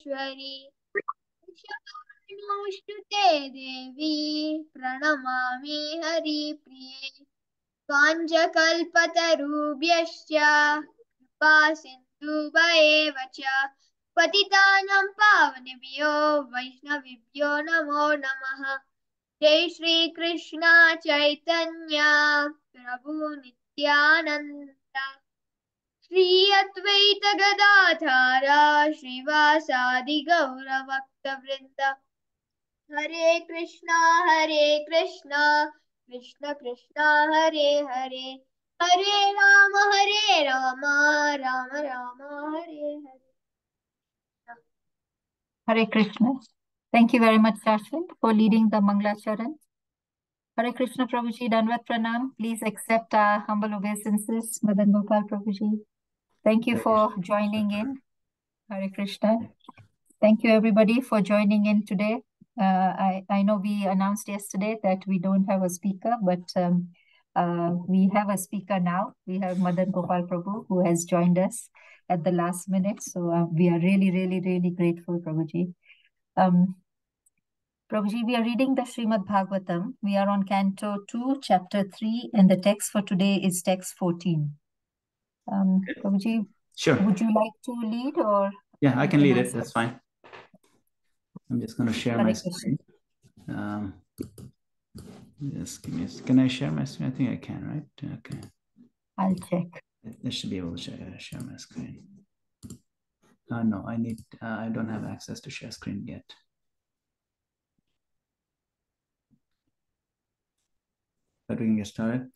परमेश्वरी नमोस्तुते देवी प्रणमामि हरिप्रिये वाञ्छकल्पतरुभ्यश्च कृपा सिन्धुभ्येव च पतितानां पावनेभ्यो वैष्णवेभ्यो नमो नमः। जय श्री कृष्ण चैतन्य प्रभु नित्यानंद श्री अद्वैत गदाधर श्रीवासादि गौर भक्तवृंद हरे Krishna Krishna Krishna Hare Hare Hare Ram Ram Ram Hare Hare. Hare Krishna. Thank you very much, Shashwat, for leading the Mangla Charan. Hare Krishna, Prabhuji, Danvat Pranam. Please accept our humble obeisances, Madan Gopal Prabhuji. Thank you for joining in. Hare Krishna. Thank you, everybody, for joining in today. I know we announced yesterday that we don't have a speaker, but we have a speaker now. We have Madan Gopal Prabhu, who has joined us at the last minute. So we are really, really, really grateful, Prabhuji. Prabhuji, we are reading the Srimad Bhagavatam. We are on Canto 2, Chapter 3, and the text for today is text 14. Prabhuji, Sure. would you like to lead or? Yeah, I can lead it. That's fine. I'm just going to share my screen. Just give me can I share my screen? I think I can, right? Okay. I'll check. I should be able to share my screen. No, I don't have access to share screen yet. But we can get started.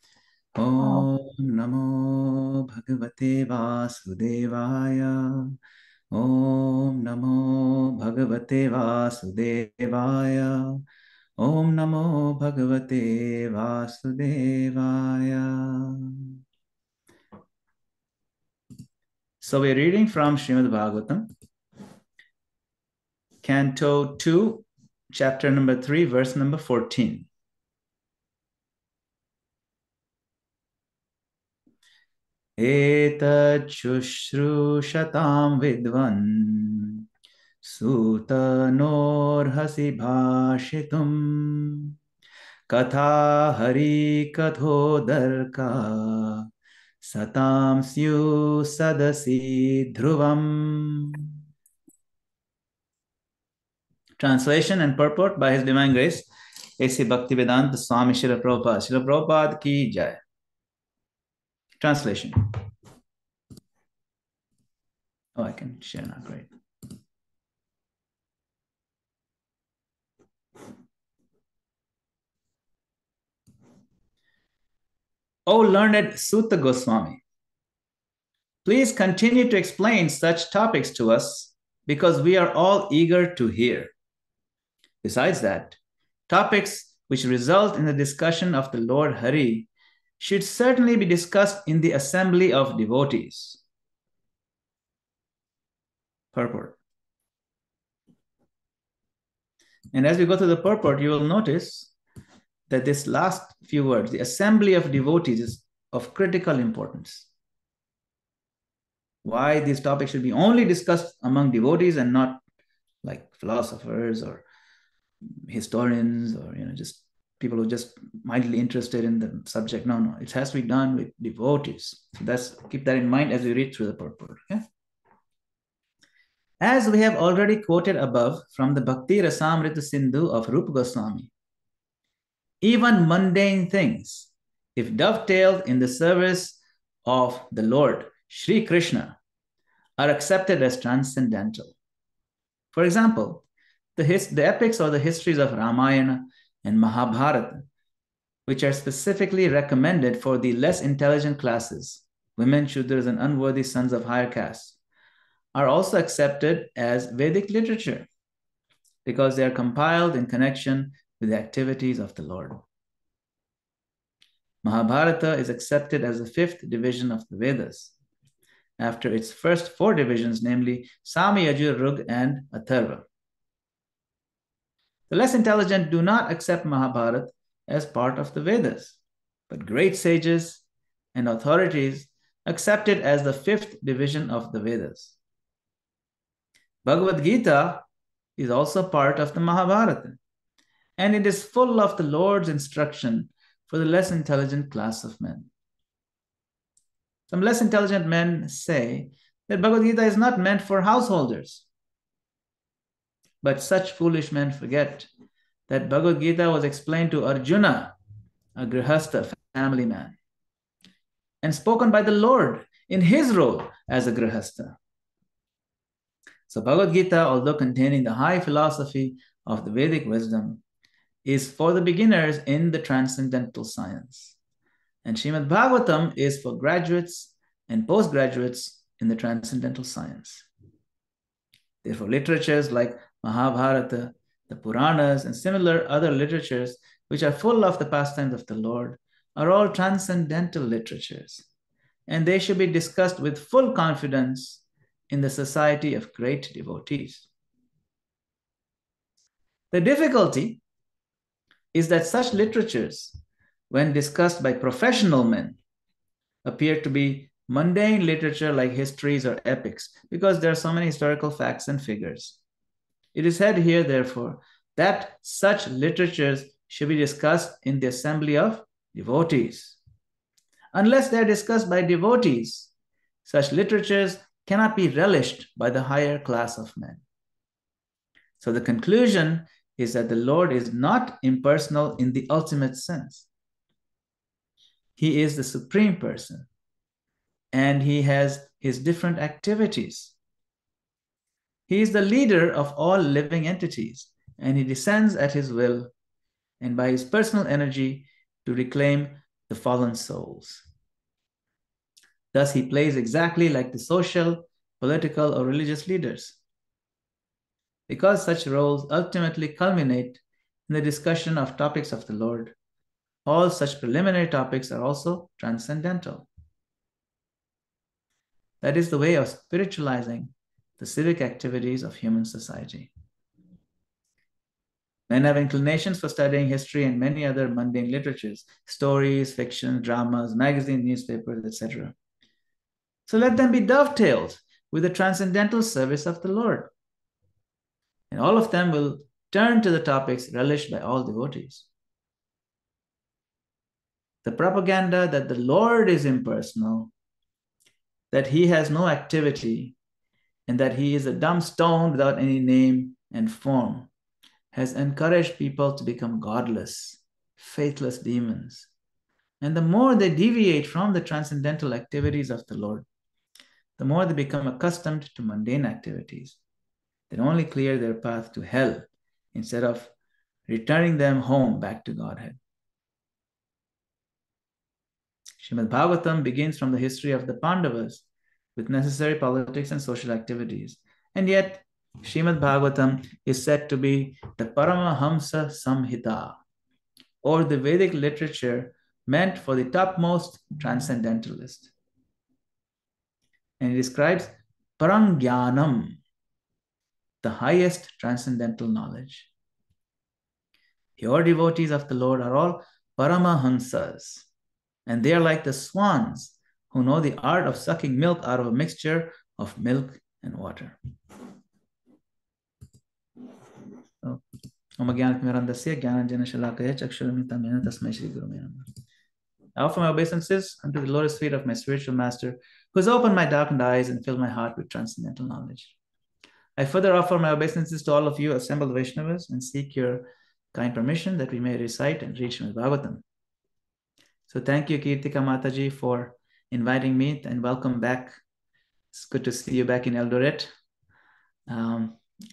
Om Namo Bhagavate Vasudevaya. Om Namo Bhagavate Vasudevaya. Om Namo Bhagavate Vasudevaya. So we're reading from Srimad Bhagavatam, Canto 2, Chapter number 3, verse number 14. Etachushrushatam vidvan Sutanorhasi bhashitum Katha hari kathodarka Satam syu sadasi dhruvam. Translation and purport by His Divine Grace, A.C. Bhaktivedanta Swami Srila Prabhupada. Srila Prabhupada ki jai. Translation. Oh, I can share now. Great. O learned Sutta Goswami, please continue to explain such topics to us because we are all eager to hear. Besides that, topics which result in the discussion of the Lord Hari should certainly be discussed in the assembly of devotees. Purport. And as we go through the purport, you will notice that this last few words, the assembly of devotees, is of critical importance. Why these topics should be only discussed among devotees and not like philosophers or historians or just people who are just mildly interested in the subject. No, it has to be done with devotees. So keep that in mind as we read through the purport. Okay? As we have already quoted above from the Bhakti Rasamrita Sindhu of Rupa Goswami, even mundane things, if dovetailed in the service of the Lord Sri Krishna, are accepted as transcendental. For example, the epics or the histories of Ramayana and Mahabharata, which are specifically recommended for the less intelligent classes, women, Shudras, and unworthy sons of higher castes, are also accepted as Vedic literature because they are compiled in connection with the activities of the Lord. Mahabharata is accepted as the fifth division of the Vedas, after its first four divisions, namely Sami, Yajur, Rug, and Atharva. The less intelligent do not accept Mahabharata as part of the Vedas, but great sages and authorities accept it as the fifth division of the Vedas. Bhagavad Gita is also part of the Mahabharata, and it is full of the Lord's instruction for the less intelligent class of men. Some less intelligent men say that Bhagavad Gita is not meant for householders. But such foolish men forget that Bhagavad Gita was explained to Arjuna, a grihastha family man, and spoken by the Lord in his role as a grihastha. So Bhagavad Gita, although containing the high philosophy of the Vedic wisdom, is for the beginners in the transcendental science. And Srimad Bhagavatam is for graduates and postgraduates in the transcendental science. Therefore, literatures like Mahabharata, the Puranas, and similar other literatures, which are full of the pastimes of the Lord, are all transcendental literatures, and they should be discussed with full confidence in the society of great devotees. The difficulty is that such literatures, when discussed by professional men, appear to be mundane literature like histories or epics, because there are so many historical facts and figures. It is said here, therefore, that such literatures should be discussed in the assembly of devotees. Unless they are discussed by devotees, such literatures cannot be relished by the higher class of men. So the conclusion is that the Lord is not impersonal in the ultimate sense. He is the supreme person, and he has his different activities. He is the leader of all living entities, and he descends at his will and by his personal energy to reclaim the fallen souls. Thus, he plays exactly like the social, political, or religious leaders. Because such roles ultimately culminate in the discussion of topics of the Lord, all such preliminary topics are also transcendental. That is the way of spiritualizing the civic activities of human society. Men have inclinations for studying history and many other mundane literatures, stories, fiction, dramas, magazines, newspapers, etc. So let them be dovetailed with the transcendental service of the Lord. And all of them will turn to the topics relished by all devotees. The propaganda that the Lord is impersonal, that he has no activity, and that he is a dumb stone without any name and form, has encouraged people to become godless, faithless demons. And the more they deviate from the transcendental activities of the Lord, the more they become accustomed to mundane activities that only clear their path to hell instead of returning them home back to Godhead. Srimad Bhagavatam begins from the history of the Pandavas with necessary politics and social activities. And yet, Srimad Bhagavatam is said to be the Paramahamsa Samhita, or the Vedic literature meant for the topmost transcendentalist. And it describes Parangyanam, the highest transcendental knowledge. Your devotees of the Lord are all Paramahamsas, and they are like the swans who know the art of sucking milk out of a mixture of milk and water. I offer my obeisances unto the lotus feet of my spiritual master, who has opened my darkened eyes and filled my heart with transcendental knowledge. I further offer my obeisances to all of you assembled Vaishnavas and seek your kind permission that we may recite and read Srimad Bhagavatam. So thank you, Kirtika Mataji, for inviting me, and welcome back. It's good to see you back in Eldoret.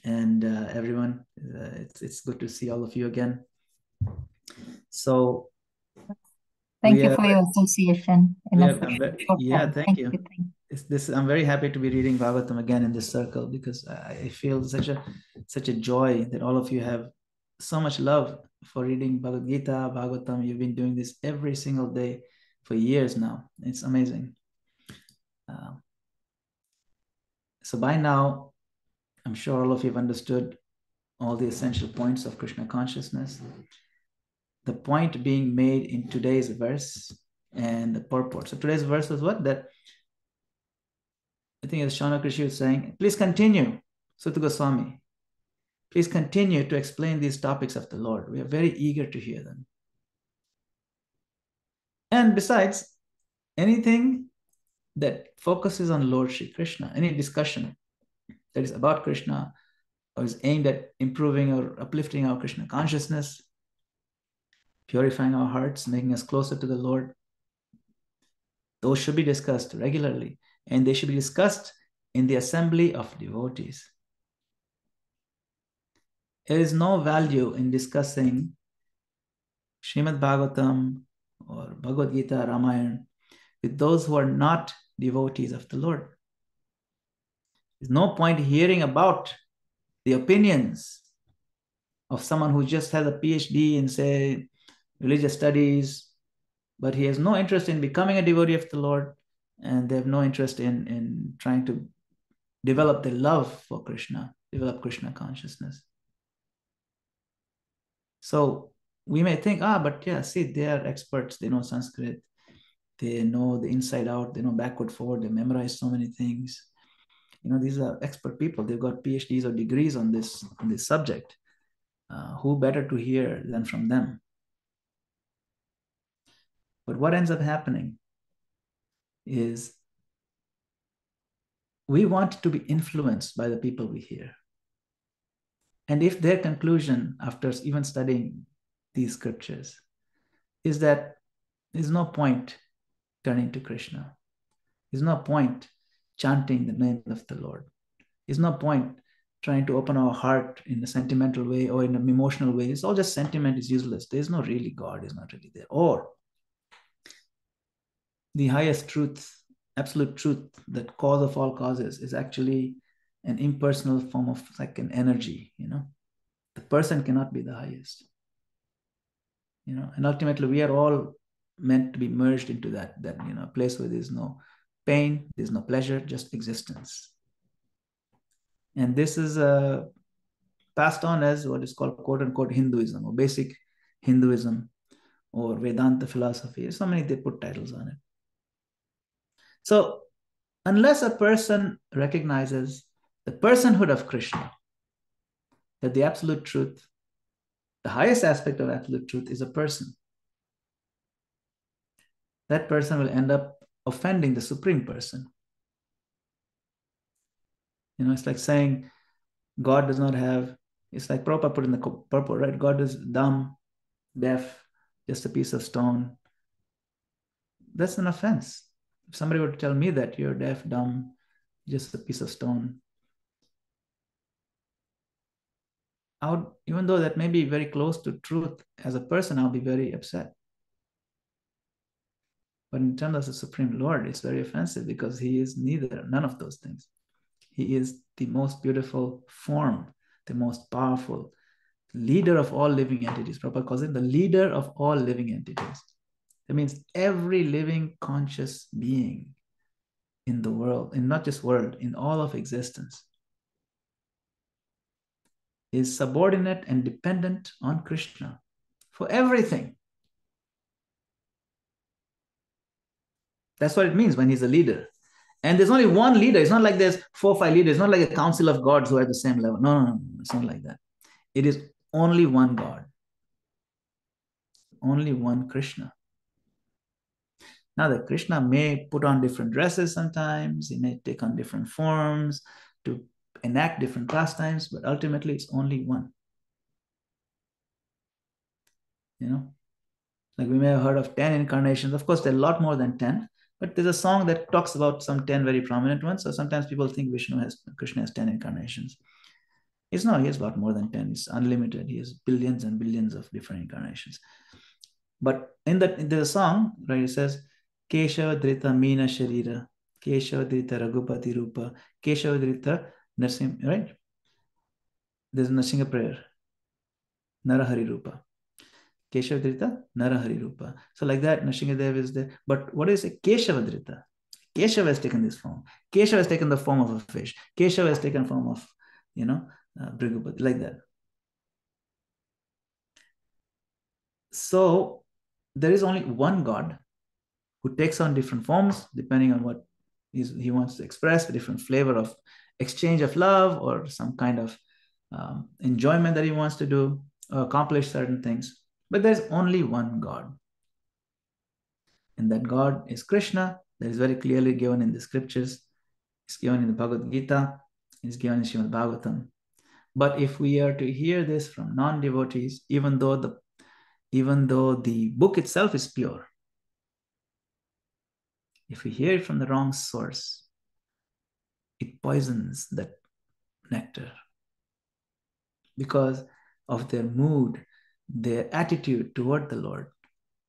Everyone, it's good to see all of you again. So thank you for your association. Thank you. I'm very happy to be reading Bhagavatam again in this circle, because I feel such a joy that all of you have so much love for reading Bhagavad Gita, Bhagavatam. You've been doing this every single day for years now. It's amazing. So by now, I'm sure all of you have understood all the essential points of Krishna consciousness. The point being made in today's verse and the purport. So today's verse was what? That I think as Shana Krishi was saying, please continue Suta Goswami, please continue to explain these topics of the Lord. We are very eager to hear them. And besides, anything that focuses on Lord Shri Krishna, any discussion that is about Krishna or is aimed at improving or uplifting our Krishna consciousness, purifying our hearts, making us closer to the Lord, those should be discussed regularly, and they should be discussed in the assembly of devotees. There is no value in discussing Srimad Bhagavatam or Bhagavad Gita, Ramayana with those who are not devotees of the Lord. There's no point hearing about the opinions of someone who just has a PhD in, say, religious studies, but he has no interest in becoming a devotee of the Lord, and they have no interest in trying to develop their love for Krishna, develop Krishna consciousness. So we may think, but yeah, see, they are experts, they know Sanskrit, they know the inside out, they know backward, forward, they memorize so many things. These are expert people, they've got PhDs or degrees on this subject. Who better to hear than from them? But what ends up happening is we want to be influenced by the people we hear. And if their conclusion after even studying these scriptures is that there's no point turning to Krishna, there's no point chanting the name of the Lord, there's no point trying to open our heart in a sentimental way or in an emotional way. It's all just sentiment, is useless. There's no really God, is not really there. Or the highest truth, absolute truth, that cause of all causes is actually an impersonal form of like an energy, the person cannot be the highest, and ultimately we are all meant to be merged into that place where there's no pain, there's no pleasure, just existence. And this is passed on as what is called quote unquote Hinduism or basic Hinduism or Vedanta philosophy. So many, they put titles on it. So unless a person recognizes the personhood of Krishna, that the absolute truth, the highest aspect of absolute truth is a person, that person will end up offending the supreme person. It's like saying God does not have, it's like Prabhupada put in the purple, right? God is dumb, deaf, just a piece of stone. That's an offense. If somebody were to tell me that you're deaf, dumb, just a piece of stone, I would, even though that may be very close to truth, as a person, I'll be very upset. But in terms of the Supreme Lord, it's very offensive because he is none of those things. He is the most beautiful form, the most powerful leader of all living entities. Prabhupada calls him the leader of all living entities. That means every living conscious being in the world, and not just world, in all of existence, is subordinate and dependent on Krishna for everything. That's what it means when he's a leader. And there's only one leader. It's not like there's 4 or 5 leaders. It's not like a council of gods who are at the same level. No. It's not like that. It is only one God. Only one Krishna. Now that Krishna may put on different dresses sometimes, he may take on different forms to enact different pastimes, but ultimately it's only one. Like we may have heard of 10 incarnations. Of course, there are a lot more than 10, but there's a song that talks about some 10 very prominent ones. So sometimes people think Krishna has 10 incarnations. He has a lot more than 10. It's unlimited. He has billions and billions of different incarnations. But there's a song, right? It says, Keshava Drita Meena Sharira, Keshava Drita Raghupati Rupa, Keshava Drita Narsim, right? There's a Nrsimha prayer, Narahari Rupa. Keshava Drita, Narahari Rupa. So like that, Nrsimhadev is there. But what is it? Keshava Drita. Keshava has taken this form. Keshava has taken the form of a fish. Keshava has taken the form of, Bhrigupati, like that. So there is only one God who takes on different forms depending on what he wants to express, a different flavor of exchange of love or some kind of enjoyment that he wants to do or accomplish certain things. But there's only one God. And that God is Krishna. That is very clearly given in the scriptures. It's given in the Bhagavad Gita. It's given in Srimad Bhagavatam. But if we are to hear this from non-devotees, even though the book itself is pure, if we hear it from the wrong source, it poisons that nectar because of their mood, their attitude toward the Lord,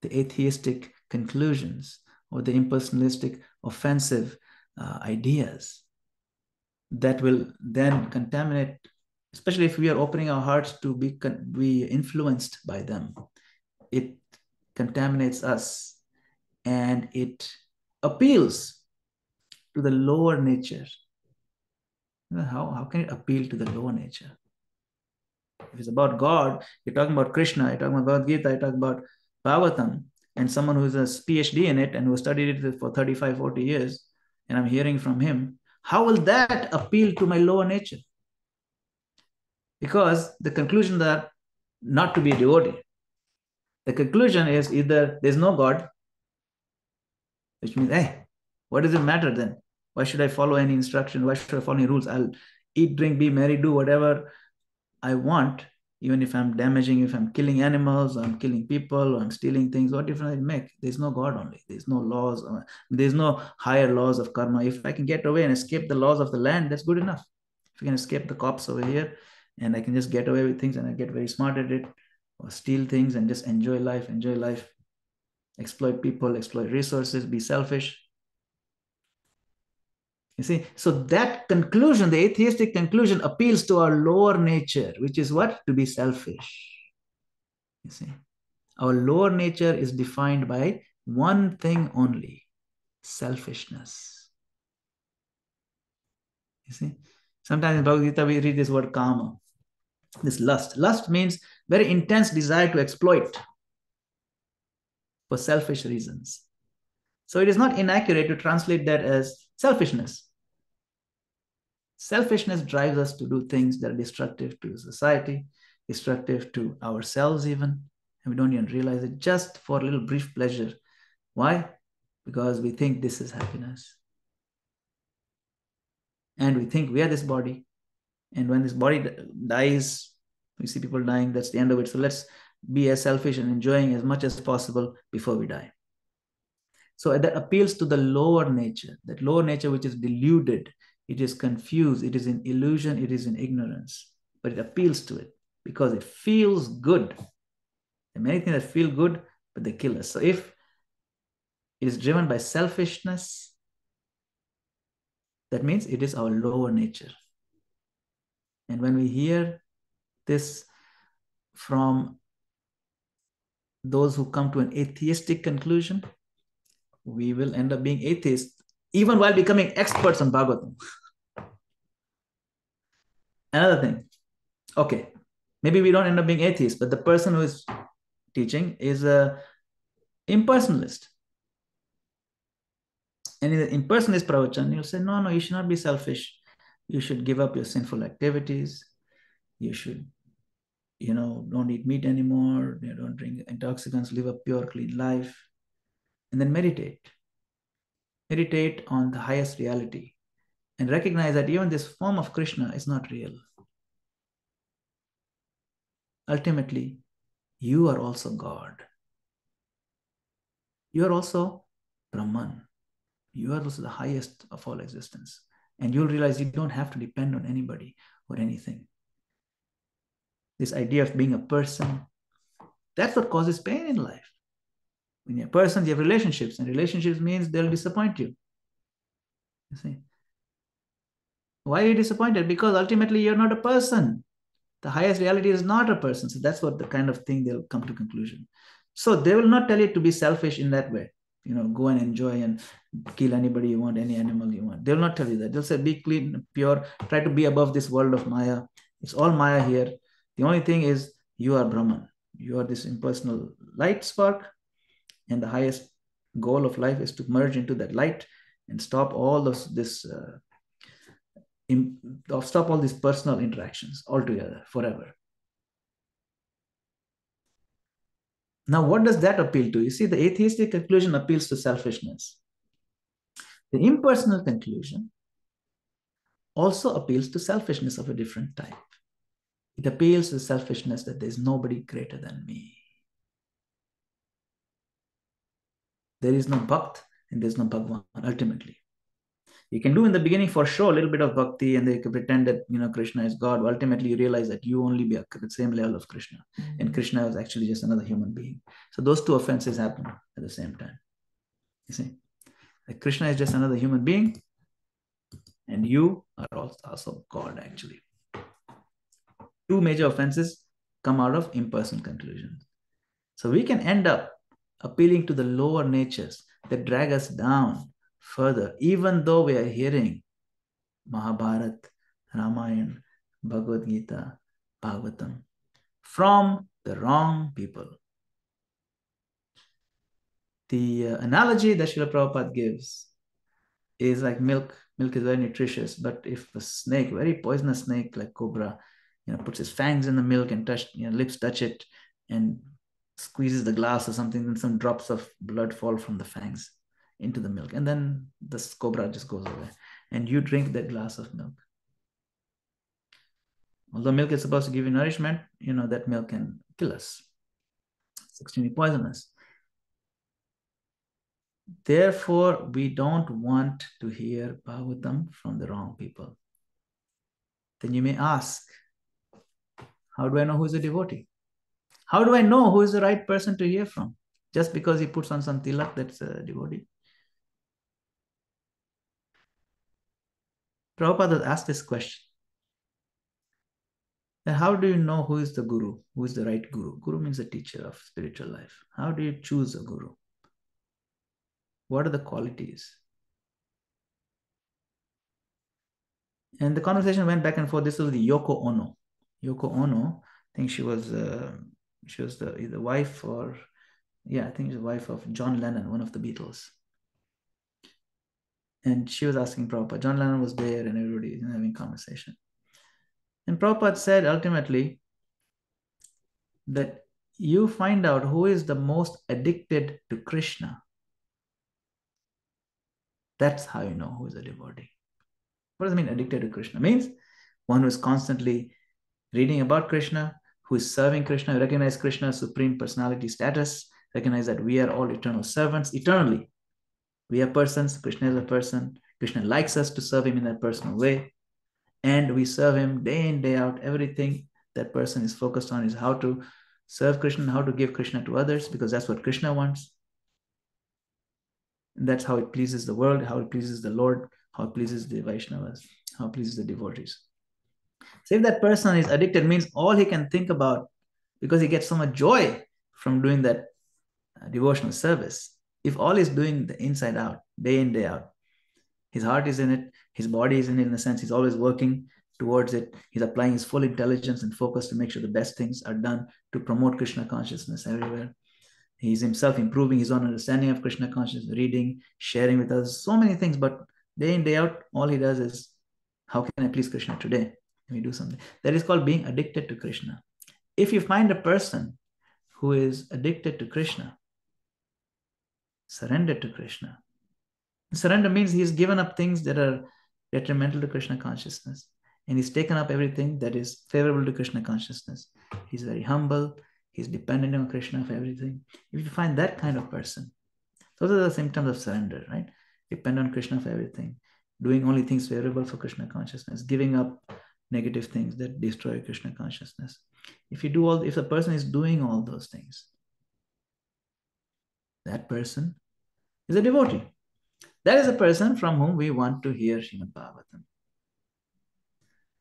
the atheistic conclusions or the impersonalistic, offensive ideas that will then contaminate, especially if we are opening our hearts to be influenced by them. It contaminates us and it appeals to the lower nature. How can it appeal to the lower nature? If it's about God, you're talking about Krishna, you're talking about Bhagavad Gita, you're talking about Bhagavatam, and someone who's a PhD in it and who studied it for 35, 40 years, and I'm hearing from him, how will that appeal to my lower nature? Because the conclusion that not to be a devotee, the conclusion is either there's no God, which means, hey, what does it matter then? Why should I follow any instruction? Why should I follow any rules? I'll eat, drink, be merry, do whatever I want, even if I'm damaging, if I'm killing animals, or I'm killing people, or I'm stealing things, what difference it make? There's no God only. There's no laws. There's no higher laws of karma. If I can get away and escape the laws of the land, that's good enough. If I can escape the cops over here and I can just get away with things and I get very smart at it, or steal things and just enjoy life, exploit people, exploit resources, be selfish. You see, so that conclusion, the atheistic conclusion, appeals to our lower nature, which is what? To be selfish. You see, our lower nature is defined by one thing only: selfishness. You see, sometimes in Bhagavad Gita we read this word kama, this lust. Lust means very intense desire to exploit for selfish reasons. So it is not inaccurate to translate that as selfishness. Selfishness drives us to do things that are destructive to society, destructive to ourselves even, and we don't even realize it, just for a little brief pleasure. Why? Because we think this is happiness. And we think we are this body. And when this body dies, we see people dying, that's the end of it. So let's be as selfish and enjoying as much as possible before we die. So that appeals to the lower nature, that lower nature which is deluded, it is confused, it is in illusion, it is in ignorance, but it appeals to it because it feels good. There are many things that feel good, but they kill us. So if it is driven by selfishness, that means it is our lower nature. And when we hear this from those who come to an atheistic conclusion, we will end up being atheists, even while becoming experts on Bhagavatam. Another thing, okay, maybe we don't end up being atheists, but the person who is teaching is a impersonalist. And in the impersonalist pravachan, you'll say, no, you should not be selfish. You should give up your sinful activities. You should, don't eat meat anymore. Don't drink intoxicants, live a pure, clean life. And then meditate. Meditate on the highest reality and recognize that even this form of Krishna is not real. Ultimately, you are also God. You are also Brahman. You are also the highest of all existence. And you'll realize you don't have to depend on anybody or anything. This idea of being a person, that's what causes pain in life. When you're a person, you have relationships, and relationships means they'll disappoint you. You see? Why are you disappointed? Because ultimately you're not a person. The highest reality is not a person. So that's what the kind of thing they'll come to conclusion. So they will not tell you to be selfish in that way. Go and enjoy and kill anybody you want, any animal you want. They'll not tell you that. They'll say, be clean, pure, try to be above this world of Maya. It's all Maya here. The only thing is you are Brahman. You are this impersonal light spark. And the highest goal of life is to merge into that light and stop all this stop all these personal interactions altogether, forever. Now, what does that appeal to? You see, the atheistic conclusion appeals to selfishness. The impersonal conclusion also appeals to selfishness of a different type. It appeals to selfishness that there's nobody greater than me. There is no Bhakt and there's no Bhagwan, ultimately. You can do in the beginning for sure a little bit of bhakti and they can pretend that Krishna is God. But ultimately, you realize that you only be at the same level of Krishna. And Krishna was actually just another human being. So those two offenses happen at the same time. You see? Like Krishna is just another human being and you are also God, actually. Two major offenses come out of impersonal conclusions. So we can end up appealing to the lower natures that drag us down further, even though we are hearing Mahabharata, Ramayana, Bhagavad Gita, Bhagavatam from the wrong people. The analogy that Srila Prabhupada gives is like milk. Milk is very nutritious, but if a snake, very poisonous snake like cobra, puts his fangs in the milk and lips touch it and squeezes the glass or something, then some drops of blood fall from the fangs into the milk. And then the cobra just goes away. And you drink that glass of milk. Although milk is supposed to give you nourishment, that milk can kill us. It's extremely poisonous. Therefore, we don't want to hear Bhagavatam from the wrong people. Then you may ask, how do I know who is a devotee? How do I know who is the right person to hear from? Just because he puts on some tilak, that's a devotee. Prabhupada asked this question. Then how do you know who is the guru? Who is the right guru? Guru means a teacher of spiritual life. How do you choose a guru? What are the qualities? And the conversation went back and forth. This was the Yoko Ono. Yoko Ono, I think she was the wife or, I think she's the wife of John Lennon, one of the Beatles. And she was asking Prabhupada. John Lennon was there and everybody was having conversation. And Prabhupada said ultimately that you find out who is the most addicted to Krishna. That's how you know who is a devotee. What does it mean, addicted to Krishna? It means one who is constantly reading about Krishna, who is serving Krishna, recognize Krishna's supreme personality status, recognize that we are all eternal servants, eternally. We are persons, Krishna is a person, Krishna likes us to serve him in that personal way, and we serve him day in, day out. Everything that person is focused on is how to serve Krishna, how to give Krishna to others, because that's what Krishna wants. And that's how it pleases the world, how it pleases the Lord, how it pleases the Vaishnavas, how it pleases the devotees. So if that person is addicted, means all he can think about, because he gets so much joy from doing that devotional service. If all he's doing the inside out, day in, day out, his heart is in it, his body is in it, in a sense, he's always working towards it. He's applying his full intelligence and focus to make sure the best things are done to promote Krishna consciousness everywhere. He's himself improving his own understanding of Krishna consciousness, reading, sharing with others, so many things. But day in, day out, all he does is, how can I please Krishna today? Let me do something. That is called being addicted to Krishna. If you find a person who is addicted to Krishna, surrendered to Krishna. Surrender means he's given up things that are detrimental to Krishna consciousness. And he's taken up everything that is favorable to Krishna consciousness. He's very humble. He's dependent on Krishna for everything. If you find that kind of person, those are the symptoms of surrender, right? Depend on Krishna for everything. Doing only things favorable for Krishna consciousness. Giving up negative things that destroy Krishna consciousness. If a person is doing all those things, that person is a devotee. That is a person from whom we want to hear Srimad Bhagavatam.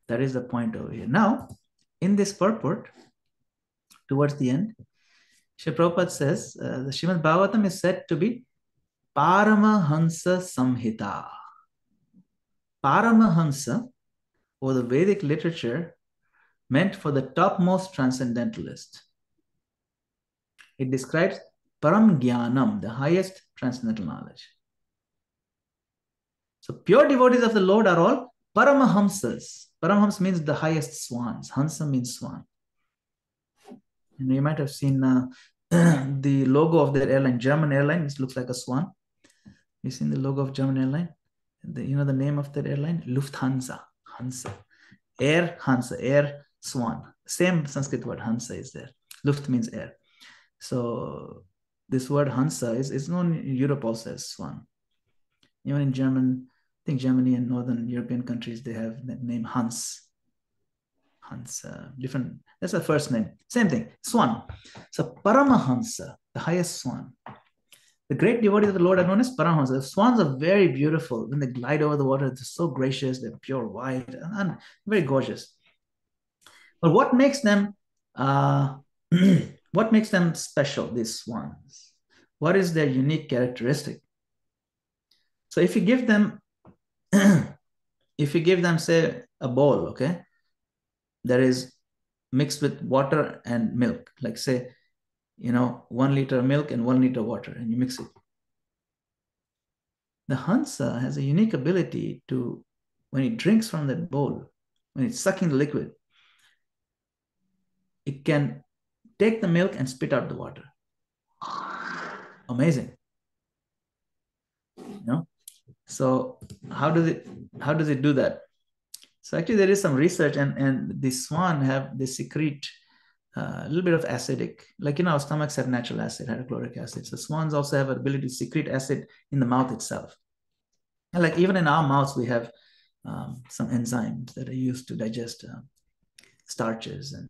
That is the point over here. Now, in this purport, towards the end, Srila Prabhupada says, the Srimad Bhagavatam is said to be Paramahansa Samhita. Paramahansa, or the Vedic literature meant for the topmost transcendentalist. It describes Param Jnanam, the highest transcendental knowledge. So pure devotees of the Lord are all Paramahamsas. Paramahams means the highest swans. Hansa means swan. And you might have seen the logo of their airline, German airline. It looks like a swan. You seen the logo of German airline? You know the name of that airline? Lufthansa. Hansa. Air Hansa. Air swan. Same Sanskrit word Hansa is there. Luft means air. So this word Hansa is known in Europe also as swan. Even in German, I think Germany and Northern European countries, they have the name Hans. Hans, different. That's the first name. Same thing, swan. So Paramahansa, the highest swan. The great devotees of the Lord are known as Paramahansa. Swans are very beautiful. When they glide over the water, they're so gracious. They're pure white and very gorgeous. But what makes them what makes them special, these swans? What is their unique characteristic? So if you give them, say, a bowl, okay, that is mixed with water and milk, like say, 1 liter of milk and 1 liter of water, and you mix it. The Hansa has a unique ability to, when it drinks from that bowl, when it's sucking the liquid, it can take the milk and spit out the water. Amazing. So how does it do that? So actually there is some research, and the swan they secrete a little bit of acidic, like our stomachs have natural acid, hydrochloric acid. So swans also have an ability to secrete acid in the mouth itself. And like even in our mouths, we have some enzymes that are used to digest starches and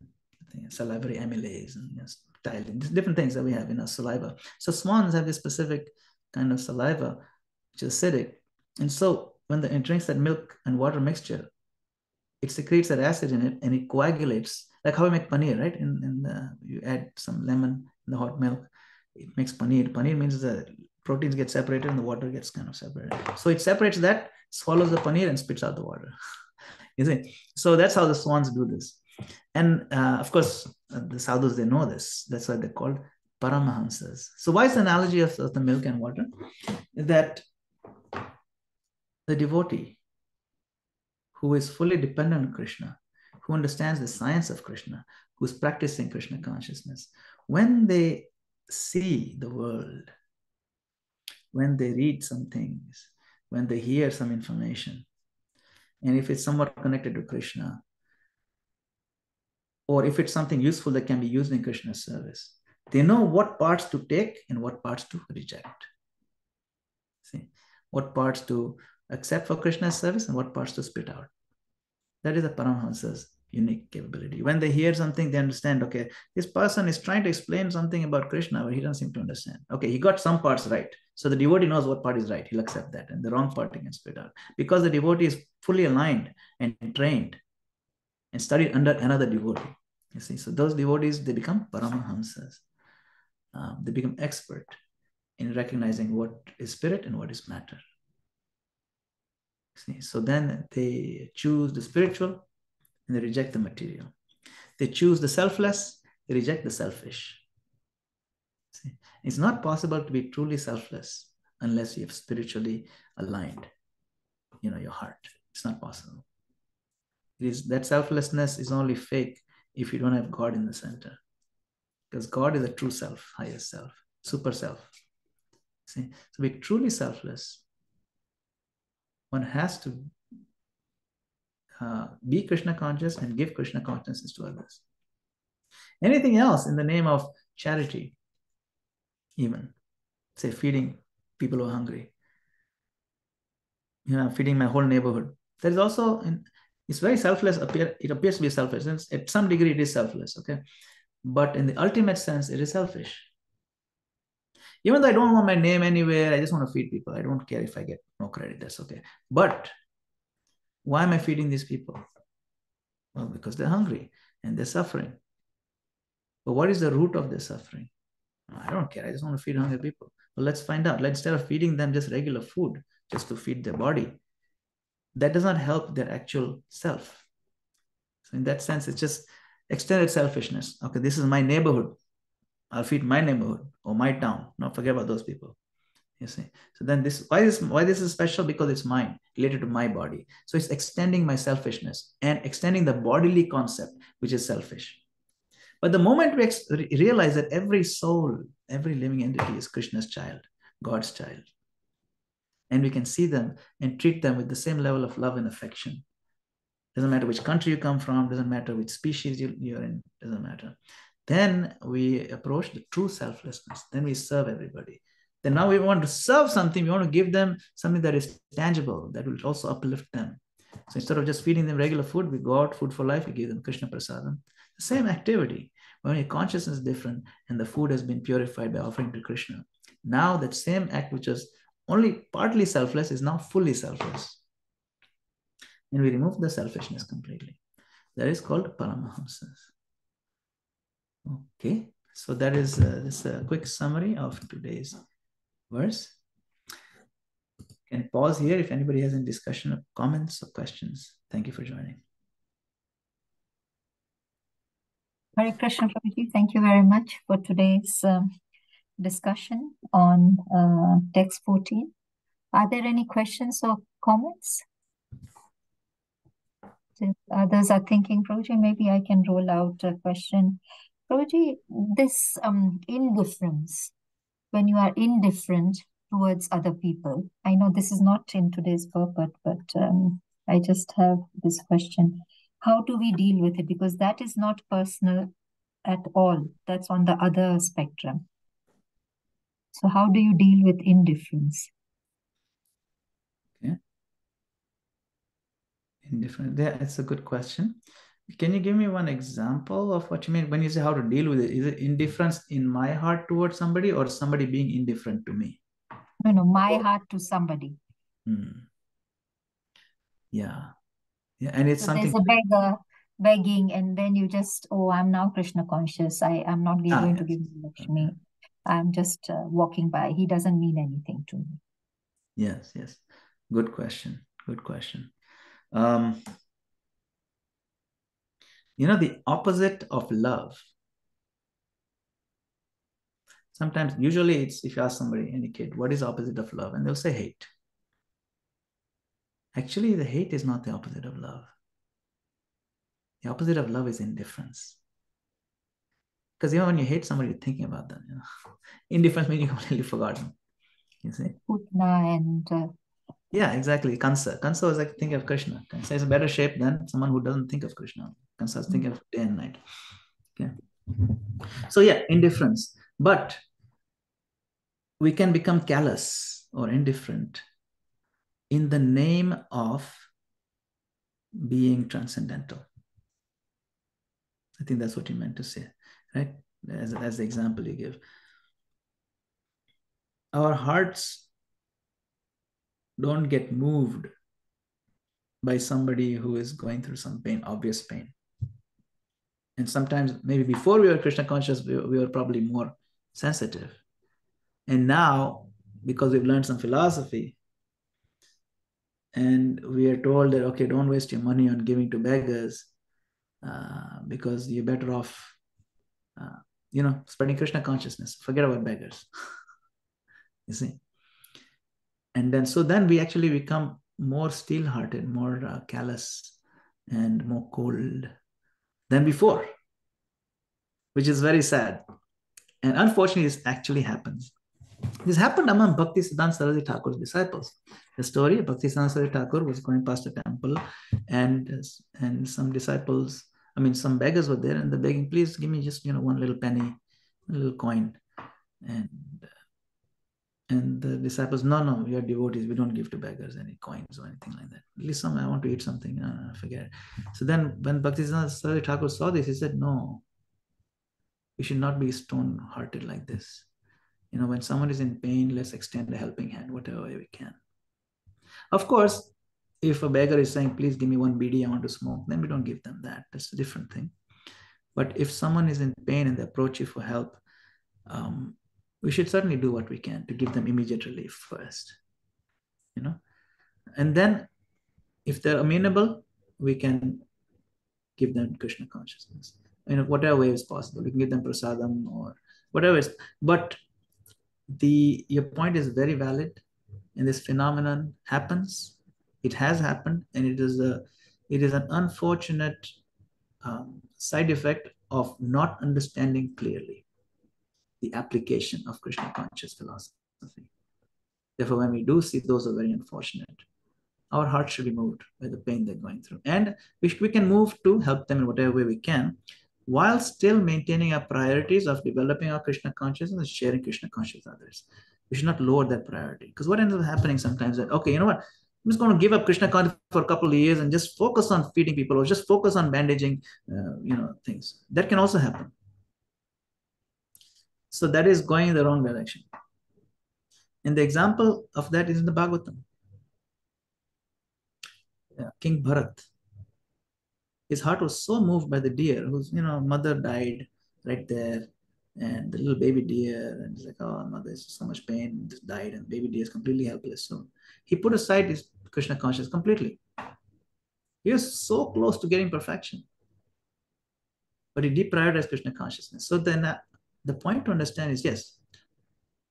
salivary amylase and ptyalin, different things that we have in our saliva. So swans have this specific kind of saliva, which is acidic. And so when it drinks that milk and water mixture, it secretes that acid in it and it coagulates, like how we make paneer, right? You add some lemon in the hot milk, it makes paneer. Paneer means the proteins get separated and the water gets kind of separated. So it separates that, swallows the paneer and spits out the water. You see? So that's how the swans do this. And of course, the sadhus, they know this. That's why they're called Paramahansas. So why is the analogy of the milk and water? That the devotee who is fully dependent on Krishna, who understands the science of Krishna, who's practicing Krishna consciousness, when they see the world, when they read some things, when they hear some information, and if it's somewhat connected to Krishna, or if it's something useful that can be used in Krishna's service, they know what parts to take and what parts to reject. See, what parts to accept for Krishna's service and what parts to spit out. That is a Paramahansa's unique capability. When they hear something, they understand, okay, this person is trying to explain something about Krishna, but he doesn't seem to understand. Okay, he got some parts right. So the devotee knows what part is right. He'll accept that. And the wrong part he can spit out. Because the devotee is fully aligned and trained and studied under another devotee. You see, so those devotees, they become Paramahamsas. They become expert in recognizing what is spirit and what is matter. See, so then they choose the spiritual and they reject the material. They choose the selfless, they reject the selfish. See, it's not possible to be truly selfless unless you have spiritually aligned, your heart. It's not possible. That selflessness is only fake if you don't have God in the center. Because God is a true self, highest self, super self. See, to be truly selfless, one has to be Krishna conscious and give Krishna consciousness to others. Anything else in the name of charity, even, say, feeding people who are hungry, feeding my whole neighborhood. There is also, it's very selfless. It appears to be selfish. And at some degree, it is selfless, okay? But in the ultimate sense, it is selfish. Even though I don't want my name anywhere, I just want to feed people. I don't care if I get no credit, that's okay. But why am I feeding these people? Well, because they're hungry and they're suffering. But what is the root of their suffering? I don't care. I just want to feed hungry people. Well, let's find out. Instead of feeding them just regular food, just to feed their body, that does not help their actual self. So in that sense, it's just extended selfishness. Okay, this is my neighborhood. I'll feed my neighborhood or my town. No, forget about those people. You see. So then why this is special? Because it's mine, related to my body. So it's extending my selfishness and extending the bodily concept, which is selfish. But the moment we realize that every soul, every living entity is Krishna's child, God's child, and we can see them and treat them with the same level of love and affection. Doesn't matter which country you come from, doesn't matter which species you're in, doesn't matter. Then we approach the true selflessness. Then we serve everybody. Then now we want to serve something, we want to give them something that is tangible, that will also uplift them. So instead of just feeding them regular food, we go out, food for life, we give them Krishna Prasadam. The same activity. When your consciousness is different and the food has been purified by offering to Krishna, now that same act, which was only partly selfless, is now fully selfless. And we remove the selfishness completely. That is called Paramahamsas. Okay, so that is this quick summary of today's verse. Can pause here if anybody has any discussion or comments or questions. Thank you for joining. Hare Krishna, Prabhuji. Thank you very much for today's discussion on text 14. Are there any questions or comments? If others are thinking, Prabhuji, maybe I can roll out a question. Prabhuji, this indifference, when you are indifferent towards other people, I know this is not in today's purport, but I just have this question. How do we deal with it? Because that is not personal at all. That's on the other spectrum. So how do you deal with indifference? Okay. Indifferent. Yeah, it's a good question. Can you give me one example of what you mean when you say how to deal with it? Is it indifference in my heart towards somebody or somebody being indifferent to me? No, my heart to somebody. Yeah. Yeah. And it's So something. there's a beggar begging, and then you just, oh, I'm now Krishna conscious. I'm not going to give him Lakshmi. I'm just walking by. He doesn't mean anything to me. Yes, yes. Good question. Good question. The opposite of love. Sometimes, usually it's if you ask somebody, any kid, what is the opposite of love? And they'll say hate. Actually, the hate is not the opposite of love. The opposite of love is indifference. Because when you hate somebody, you're thinking about them. Indifference means you completely forgotten. You see? Putna and yeah, exactly. Kansa. Kansa was like thinking of Krishna. Kansa is a better shape than someone who doesn't think of Krishna. Kansa is thinking of day and night. Okay. So yeah, indifference. But we can become callous or indifferent in the name of being transcendental. I think that's what you meant to say, right? As the example you give. Our hearts don't get moved by somebody who is going through some pain, obvious pain. And sometimes, maybe before we were Krishna conscious, we were probably more sensitive. And now, because we've learned some philosophy, and we are told that, okay, don't waste your money on giving to beggars, because you're better off, spreading Krishna consciousness. Forget about beggars. You see? And then we actually become more steel-hearted, more callous, and more cold than before, which is very sad. And unfortunately, this actually happens. This happened among Bhaktisiddhanta Saraswati Thakur's disciples. The story, Bhaktisiddhanta Saraswati Thakur was going past a temple, and some disciples, some beggars were there, and they're begging, please give me just one little penny, a little coin. And the disciples, no, we are devotees. We don't give to beggars any coins or anything like that. At least I want to eat something. No, forget it. So then when Bhaktisiddhanta Saraswati Thakur saw this, he said, no, we should not be stone-hearted like this. When someone is in pain, let's extend a helping hand, whatever way we can. Of course, if a beggar is saying, please give me one BD, I want to smoke, then we don't give them that. That's a different thing. But if someone is in pain and they approach you for help, we should certainly do what we can to give them immediate relief first. And then if they're amenable, we can give them Krishna consciousness. Whatever way is possible. We can give them prasadam or whatever is, but your point is very valid, and this phenomenon happens. It has happened, and it is an unfortunate side effect of not understanding clearly the application of Krishna conscious philosophy. Therefore, when we do see those are very unfortunate, our heart should be moved by the pain they're going through. And we can move to help them in whatever way we can, while still maintaining our priorities of developing our Krishna consciousness and sharing Krishna consciousness with others. We should not lower that priority. Because what ends up happening sometimes is that, okay, you know what? I'm just going to give up Krishna consciousness for a couple of years and just focus on feeding people or just focus on bandaging, things. That can also happen. So that is going in the wrong direction. And the example of that is in the Bhagavatam. King Bharat, his heart was so moved by the deer whose mother died right there, and the little baby deer, and he's like, oh mother, there's so much pain, just died, and baby deer is completely helpless. So he put aside his Krishna consciousness completely. He was so close to getting perfection, but he deprioritized Krishna consciousness. So then the point to understand is, yes,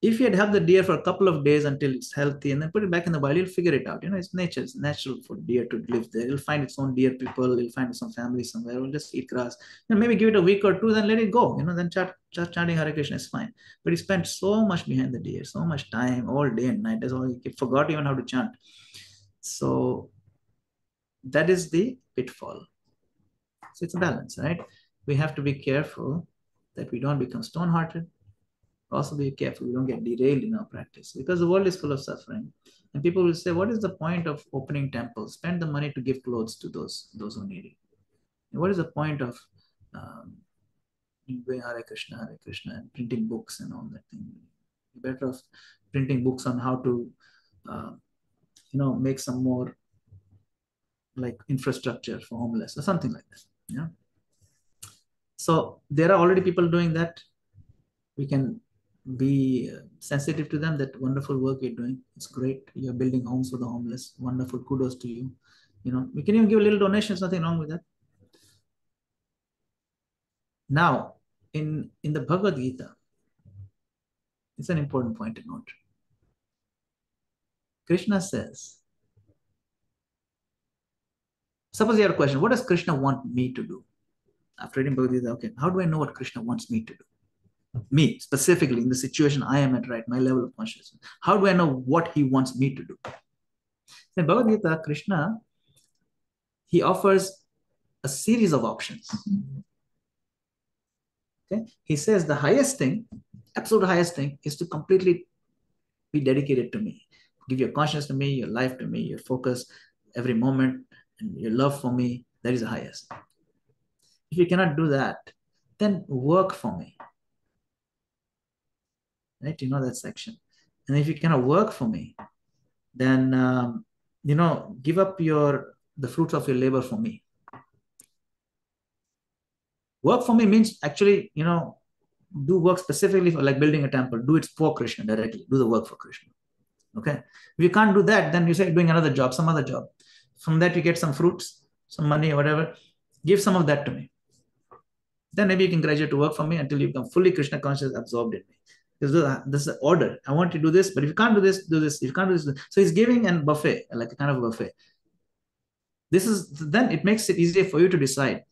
if you had helped the deer for a couple of days until it's healthy and then put it back in the wild, you'll figure it out. It's nature. It's natural for deer to live there. It'll find its own deer people. It'll find some family somewhere. It'll just eat grass. Maybe give it a week or two, then let it go. Then start chanting Hare Krishna is fine. But he spent so much behind the deer, so much time, all day and night. That's all. He forgot even how to chant. So that is the pitfall. So it's a balance, right? We have to be careful that we don't become stone-hearted. Also be careful we don't get derailed in our practice, because the world is full of suffering, and people will say, what is the point of opening temples? Spend the money to give clothes to those who need it. And what is the point of doing Hare Krishna and printing books and all that thing? You're better off printing books on how to make some more like infrastructure for homeless or something like that. So there are already people doing that. We can be sensitive to them. That wonderful work you're doing, it's great. You're building homes for the homeless. Wonderful, kudos to you. We can even give a little donation. There's nothing wrong with that. Now, in the Bhagavad Gita, it's an important point to note. Krishna says, suppose you have a question, what does Krishna want me to do? After reading Bhagavad Gita, okay, how do I know what Krishna wants me to do? Me, specifically, in the situation I am at, right, my level of consciousness. How do I know what he wants me to do? In Bhagavad Gita, Krishna, he offers a series of options. Okay, he says the highest thing, absolute highest thing, is to completely be dedicated to me. Give your consciousness to me, your life to me, your focus every moment, and your love for me. That is the highest. If you cannot do that, then work for me. Right? That section. And if you cannot work for me, then give up the fruits of your labor for me. Work for me means actually, do work specifically for, like building a temple. Do it for Krishna directly. Do the work for Krishna. Okay. If you can't do that, then you say doing another job, some other job. From that you get some fruits, some money, or whatever. Give some of that to me. Then maybe you can graduate to work for me until you become fully Krishna conscious, absorbed in me. Because this is the order. I want you to do this, but if you can't do this, do this. If you can't do this, so he's giving a buffet, like a kind of buffet. Then it makes it easier for you to decide.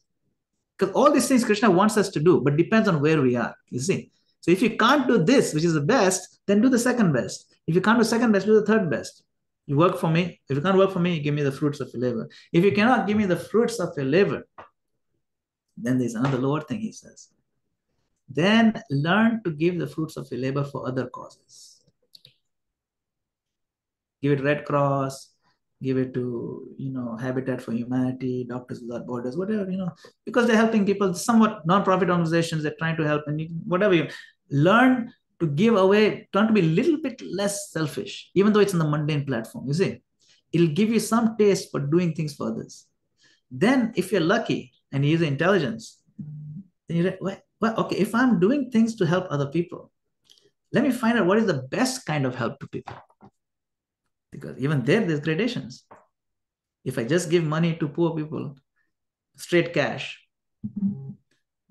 Because all these things Krishna wants us to do, but depends on where we are, you see. So if you can't do this, which is the best, then do the second best. If you can't do second best, do the third best. You work for me. If you can't work for me, you give me the fruits of your labor. If you cannot give me the fruits of your labor, then there's another lower thing he says. Then learn to give the fruits of your labor for other causes. Give it Red Cross, give it to, Habitat for Humanity, Doctors Without Borders, whatever, because they're helping people, somewhat non-profit organizations, they're trying to help, and whatever you learn to give away, trying to be a little bit less selfish, even though it's on the mundane platform, you see. It'll give you some taste for doing things for others. Then if you're lucky and you use intelligence, then you're like, well, okay, if I'm doing things to help other people, let me find out what is the best kind of help to people. Because even there's gradations. If I just give money to poor people, straight cash,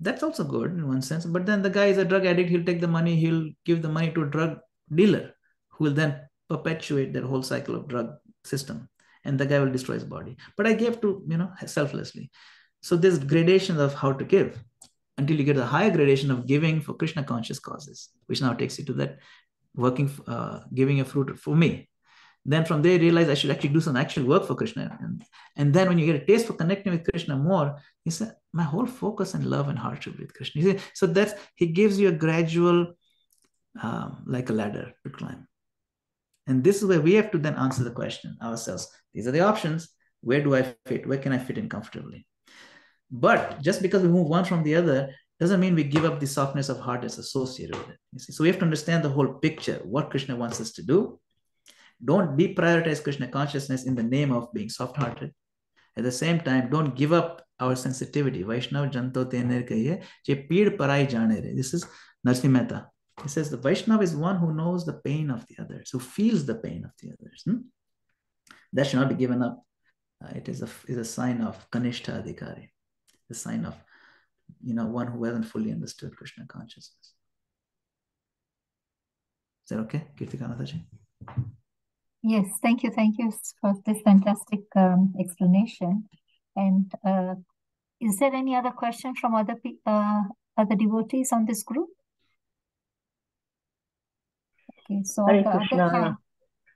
that's also good in one sense. But then the guy is a drug addict. He'll take the money. He'll give the money to a drug dealer who will then perpetuate that whole cycle of drug system, and the guy will destroy his body. But I gave to, selflessly. So there's gradations of how to give until you get a higher gradation of giving for Krishna conscious causes, which now takes you to that giving a fruit for me. Then from there, you realize I should actually do some actual work for Krishna. And then when you get a taste for connecting with Krishna more, you say, my whole focus and love and heart should be with Krishna. You see, so he gives you a gradual, like a ladder to climb. And this is where we have to then answer the question ourselves. These are the options. Where do I fit? Where can I fit in comfortably? But just because we move one from the other doesn't mean we give up the softness of heart that's associated with it. You see? So we have to understand the whole picture, what Krishna wants us to do. Don't deprioritize Krishna consciousness in the name of being soft-hearted. At the same time, don't give up our sensitivity. Vaishnav janto tener kahiye, je peed parai jane re. This is Narsimha Mehta. He says the Vaishnav is one who knows the pain of the others, who feels the pain of the others. That should not be given up. It is a sign of Kanishta Adhikari, the sign of one who hasn't fully understood Krishna consciousness. Is that okay, Kirtikanathaji? Yes, thank you for this fantastic explanation. And is there any other question from other devotees on this group? Okay, so Hare on the Krishna. other hand,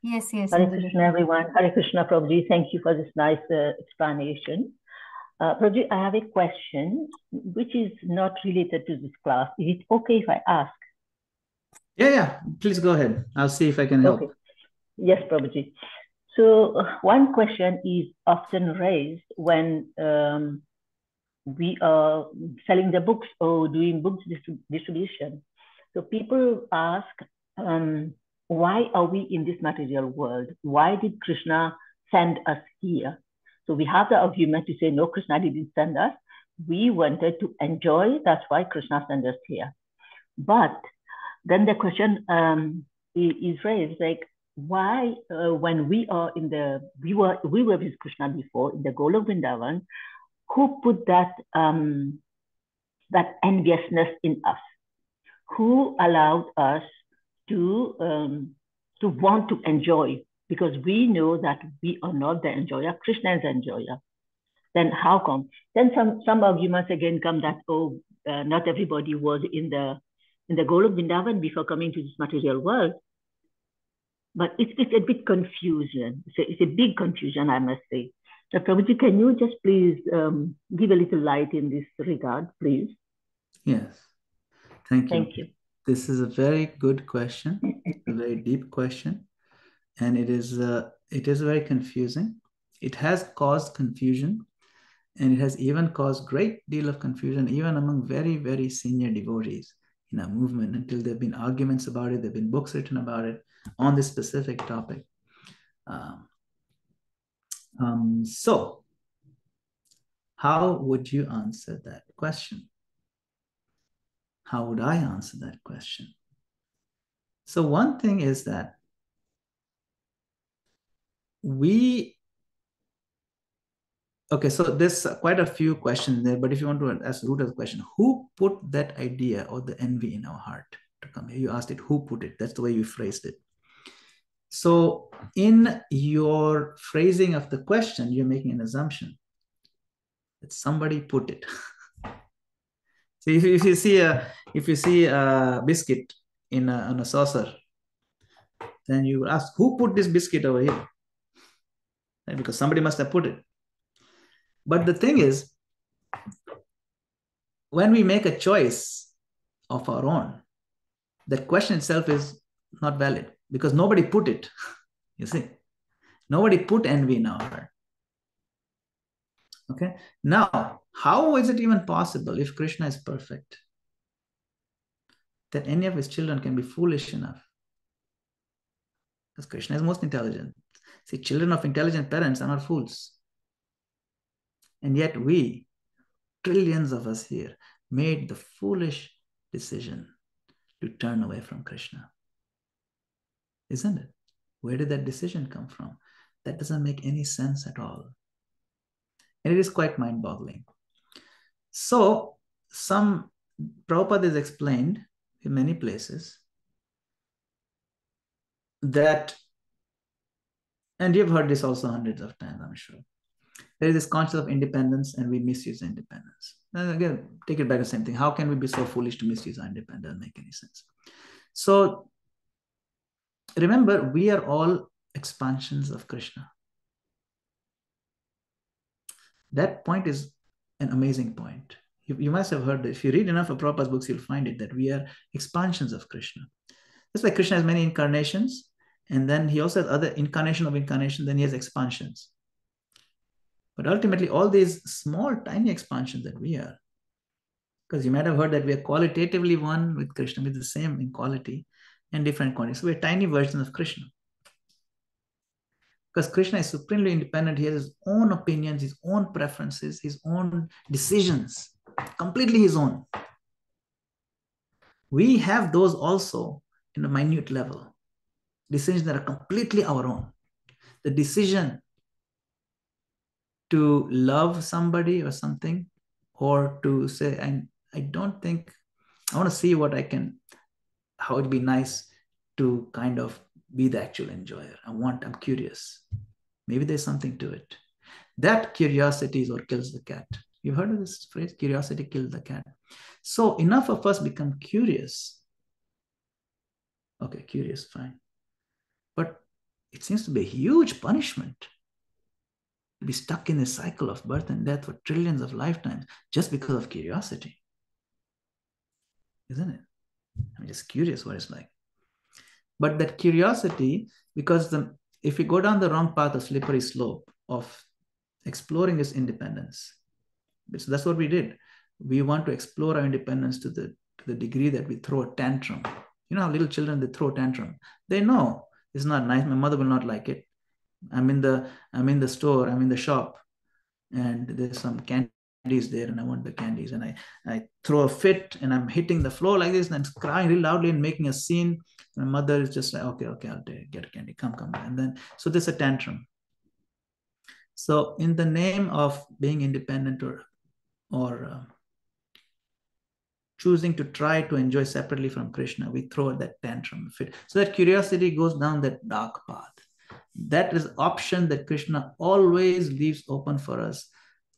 yes. Hare Krishna, everyone. Hare Krishna, Prabhuji. Thank you for this nice explanation. Prabhuji, I have a question which is not related to this class. Is it okay if I ask? Yeah. Please go ahead. I'll see if I can help. Okay. Yes, Prabhuji. So one question is often raised when we are selling the books or doing books distribution. So people ask, why are we in this material world? Why did Krishna send us here? So we have the argument to say, no, Krishna didn't send us. We wanted to enjoy. That's why Krishna sent us here. But then the question is raised, like, why when we were with Krishna before in the Golok Vrindavan, who put that that enviousness in us? Who allowed us to want to enjoy? Because we know that we are not the enjoyer, Krishna is the enjoyer. Then how come? Then some arguments again come that, not everybody was in the Golok Vrindavan before coming to this material world. But it's a bit confusion. It's a big confusion, I must say. So, Prabhuji, can you just please give a little light in this regard, please? Yes. Thank you. Thank you. This is a very good question, a very deep question, and it is very confusing. It has caused confusion, and it has even caused great deal of confusion even among very, very senior devotees in our movement, until there have been arguments about it, there have been books written about it on this specific topic. So how would you answer that question? How would I answer that question? So one thing is that so there's quite a few questions there, but if you want to ask the root of the question, who put that idea or the envy in our heart to come here? You asked it, who put it? That's the way you phrased it. So in your phrasing of the question, you're making an assumption that somebody put it. So if you see a biscuit on a saucer, then you ask, who put this biscuit over here? Right? Because somebody must have put it. But the thing is, when we make a choice of our own, that question itself is not valid because nobody put it. You see, nobody put envy in our heart. Okay. Now, how is it even possible, if Krishna is perfect, that any of his children can be foolish enough? Because Krishna is most intelligent. See, children of intelligent parents are not fools. And yet we, trillions of us here, made the foolish decision to turn away from Krishna. Isn't it? Where did that decision come from? That doesn't make any sense at all. And it is quite mind-boggling. So, Prabhupada is explained in many places that, and you've heard this also hundreds of times, I'm sure. There is this concept of independence, and we misuse independence. And again, take it back to the same thing. How can we be so foolish to misuse our independence? Doesn't make any sense. So remember, we are all expansions of Krishna. That point is an amazing point. You must have heard that. If you read enough of Prabhupada's books, you'll find it, that we are expansions of Krishna. That's why Krishna has many incarnations, and then he also has other incarnation of incarnation, then he has expansions. But ultimately, all these small, tiny expansions that we are, because you might have heard that we are qualitatively one with Krishna, with the same in quality and different quantities. So we're tiny versions of Krishna. Because Krishna is supremely independent. He has his own opinions, his own preferences, his own decisions, completely his own. We have those also in a minute level. Decisions that are completely our own. The decision to love somebody or something, or to say, I don't think, I want to see what I can, how it'd be nice to kind of be the actual enjoyer. I'm curious. Maybe there's something to it. That curiosity is what kills the cat. You've heard of this phrase, curiosity kills the cat. So enough of us become curious. Okay, curious, fine. But it seems to be a huge punishment to be stuck in a cycle of birth and death for trillions of lifetimes just because of curiosity. Isn't it? I'm just curious what it's like. But that curiosity, because if we go down the wrong path, a slippery slope of exploring this independence, so that's what we did. We want to explore our independence to the degree that we throw a tantrum. You know how little children, they throw a tantrum. They know it's not nice. My mother will not like it. I'm in the store, I'm in the shop, and there's some candies there, and I want the candies, and I throw a fit, and I'm hitting the floor like this, and I'm crying really loudly and making a scene. My mother is just like, okay, I'll get a candy, come, and then so there's a tantrum. So in the name of being independent or choosing to try to enjoy separately from Krishna, we throw that tantrum fit. So that curiosity goes down that dark path. That is option that Krishna always leaves open for us,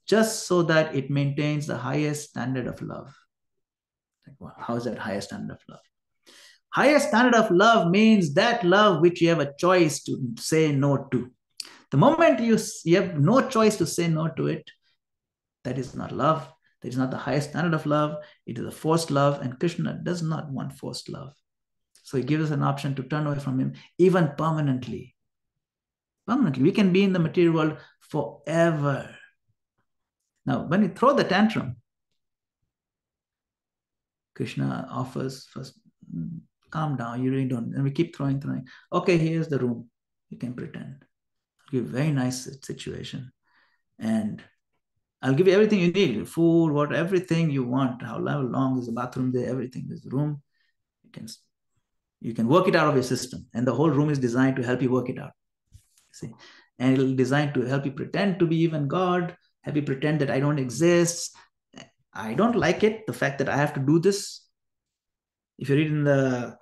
just so that it maintains the highest standard of love. Like, well, how is that highest standard of love? Highest standard of love means that love which you have a choice to say no to. The moment you have no choice to say no to it, that is not love. That is not the highest standard of love. It is a forced love, and Krishna does not want forced love. So he gives us an option to turn away from him, even permanently. Permanently. We can be in the material world forever. Now, when we throw the tantrum, Krishna offers first, calm down, you really don't. And we keep throwing. Okay, here's the room. You can pretend. I'll give you a very nice situation. And I'll give you everything you need, food, water, everything you want. How long is the bathroom there? Everything. There's the room. You can work it out of your system. And the whole room is designed to help you work it out. See? And it'll designed to help you pretend to be even God, help you pretend that I don't exist. I don't like it, the fact that I have to do this. If you read in the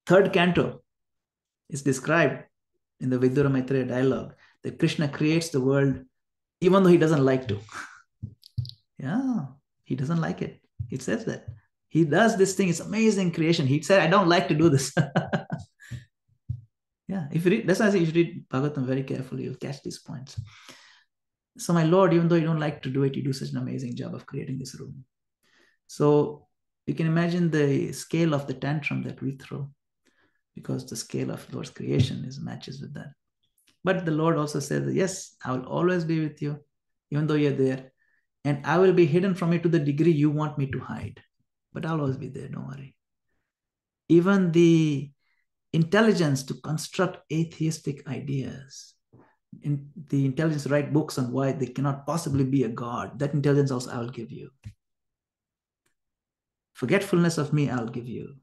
third canto, it's described in the Vidura Maitreya dialogue that Krishna creates the world even though he doesn't like to. Yeah, he doesn't like it. It says that. He does this thing, it's amazing creation. He said, I don't like to do this. Yeah, if you read, that's why I say you should read Bhagavatam very carefully, you'll catch these points. So my Lord, even though you don't like to do it, you do such an amazing job of creating this room. So you can imagine the scale of the tantrum that we throw, because the scale of Lord's creation matches with that. But the Lord also says that, yes, I will always be with you, even though you're there. And I will be hidden from you to the degree you want me to hide. But I'll always be there, don't worry. Even the intelligence to construct atheistic ideas, the intelligence to write books on why there cannot possibly be a God, that intelligence also I will give you. Forgetfulness of me, I'll give you.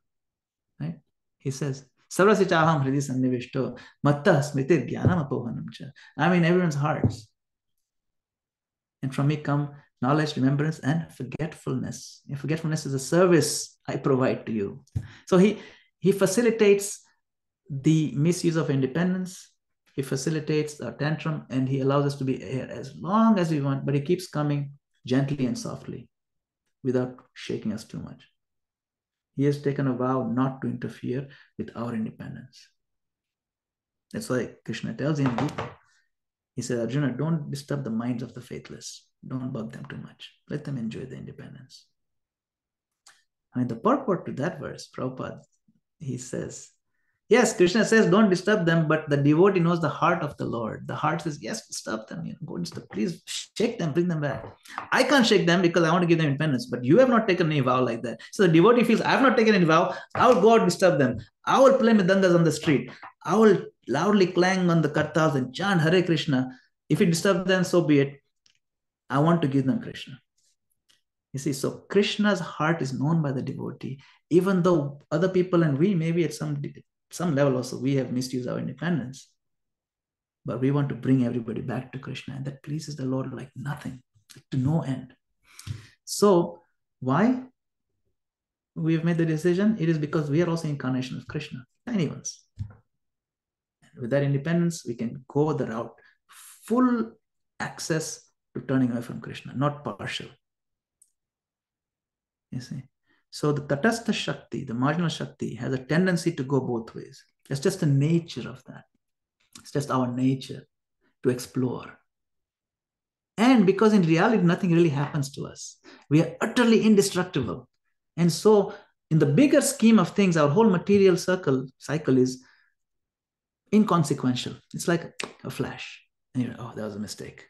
Right? He says, Sarvasya chaham hridi sannivishto matta smritir jnanam apohanam cha. I'm in everyone's hearts. And from me come knowledge, remembrance, and forgetfulness. And forgetfulness is a service I provide to you. So he facilitates the misuse of independence. He facilitates our tantrum and he allows us to be here as long as we want, but he keeps coming gently and softly without shaking us too much. He has taken a vow not to interfere with our independence. That's why Krishna tells him, he said, Arjuna, don't disturb the minds of the faithless. Don't bug them too much. Let them enjoy the independence. And the purport to that verse, Prabhupada, he says, yes, Krishna says, don't disturb them, but the devotee knows the heart of the Lord. The heart says, yes, disturb them. Go disturb. Please shake them, bring them back. I can't shake them because I want to give them independence, but you have not taken any vow like that. So the devotee feels, I have not taken any vow. I will go out and disturb them. I will play mridangas on the street. I will loudly clang on the kartals and chant Hare Krishna. If it disturbs them, so be it. I want to give them Krishna. You see, so Krishna's heart is known by the devotee, even though other people and we maybe at some level also we have misused our independence. But we want to bring everybody back to Krishna, and that pleases the Lord like nothing, to no end. So why we have made the decision? It is because we are also incarnation of Krishna, tiny ones. With that independence, we can go the route, full access to turning away from Krishna, not partial. You see? So the Tatastha Shakti, the marginal Shakti, has a tendency to go both ways. It's just the nature of that. It's just our nature to explore. And because in reality, nothing really happens to us. We are utterly indestructible. And so in the bigger scheme of things, our whole material cycle is inconsequential. It's like a flash. And you're like, oh, that was a mistake.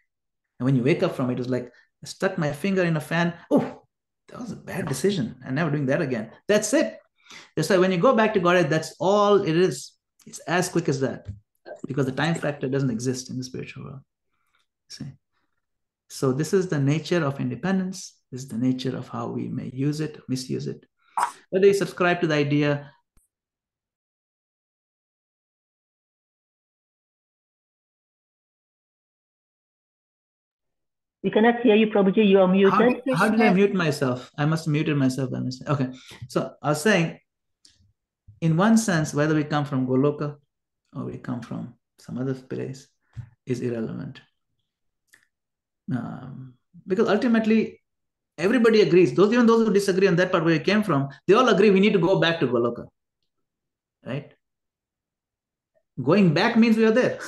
And when you wake up from it, it's like, I stuck my finger in a fan. Oh, that was a bad decision. I'm never doing that again. That's it. That's why when you go back to Godhead, that's all it is. It's as quick as that. Because the time factor doesn't exist in the spiritual world. See? So this is the nature of independence. This is the nature of how we may use it, misuse it. Whether you subscribe to the idea, we cannot hear you, Prabhuji. You are muted. How did I mute myself? I must have muted myself by mistake. Okay. So I was saying, in one sense, whether we come from Goloka or we come from some other place is irrelevant. Because ultimately, everybody agrees. Even those who disagree on that part where we came from, they all agree we need to go back to Goloka. Right? Going back means we are there.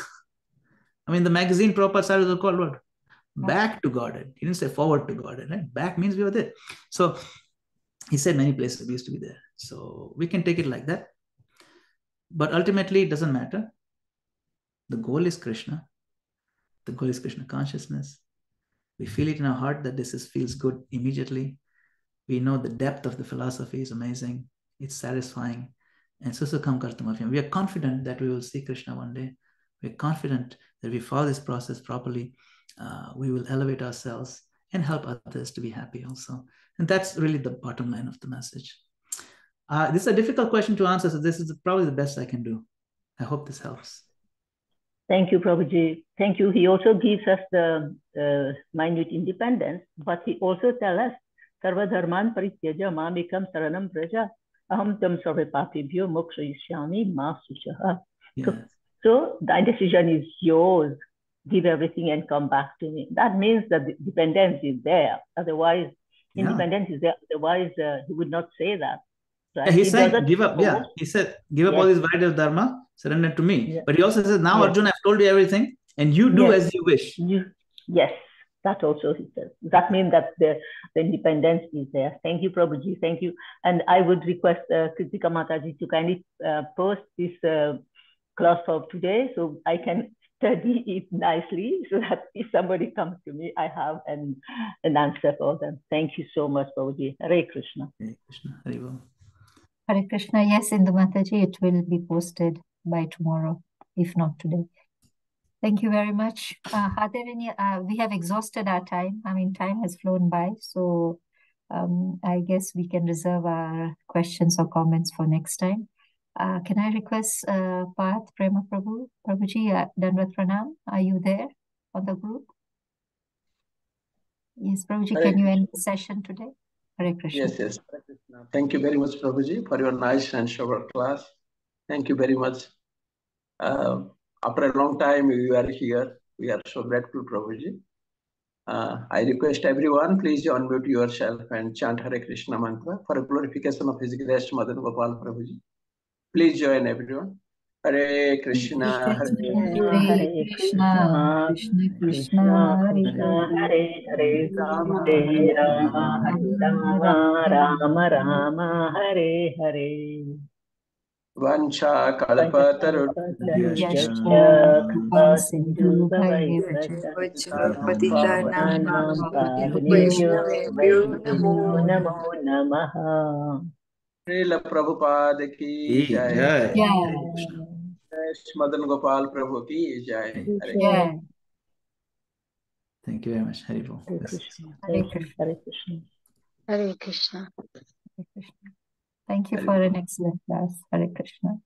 I mean, the magazine Prabhupada started was called what? Back to Godhead. He didn't say forward to Godhead. Right? Back means we were there. So he said many places we used to be there. So we can take it like that. But ultimately, it doesn't matter. The goal is Krishna. The goal is Krishna consciousness. We feel it in our heart that this feels good immediately. We know the depth of the philosophy is amazing. It's satisfying. And susukam kartamafyam. We are confident that we will see Krishna one day. We're confident that if we follow this process properly, we will elevate ourselves and help others to be happy also. And that's really the bottom line of the message. This is a difficult question to answer, so this is probably the best I can do. I hope this helps. Thank you, Prabhuji. Thank you. He also gives us the minute independence, but he also tells us, Sarva dharman parityaja mamekam saranam praja aham tam sarva papibhyo mokshayishyami ma sushaha. So the decision is yours. Give everything and come back to me. That means that the dependence is there. Otherwise, independence is there. Otherwise, he would not say that. Right? He's saying, give up. Yeah, he said, give up all these varieties of dharma, surrender to me. Yes. But he also says, now, Arjuna, I've told you everything, and you do as you wish. Yes, that also he says. That means that the independence is there. Thank you, Prabhuji. Thank you. And I would request Kritika Mataji to kindly post this class for today so I can study it nicely so that if somebody comes to me, I have an answer for them. Thank you so much, Prabhuji. Hare Krishna. Hare Krishna. Hare Krishna. Hare Krishna. Yes, in the Mataji, it will be posted by tomorrow, if not today. Thank you very much. Are there any, we have exhausted our time. I mean, time has flown by. So I guess we can reserve our questions or comments for next time. Can I request Path Prema Prabhuji, Dandavat Pranam? Are you there on the group? Yes, Prabhuji, can you end the session today? Hare Krishna. Yes. Hare Krishna. Thank you very much, Prabhuji, for your nice and sober class. Thank you very much. After a long time, you are here. We are so grateful, Prabhuji. I request everyone, please unmute yourself and chant Hare Krishna mantra for glorification of His Grace Madan Gopal Prabhuji. Please join everyone. Hare Krishna, Hare Krishna, Krishna Krishna, Krishna, Hare Hare Rama, Hare Hare Rama, Hare Rama, Rama Rama, Hare Hare. Vancha kalpatarubhyascha Kripa Sindhu Patitanam Pavanebhyo Vaishnavebhyo Namo Namaha. Srila Prabhupada ki jai. Jai. Madan Gopal Prabhu ki jai. Jai. Thank you very much. Hari Bol. Hare Yes. Krishna. Thank you. Hare Krishna. Hare Krishna. Thank you for an excellent class. Hare Krishna.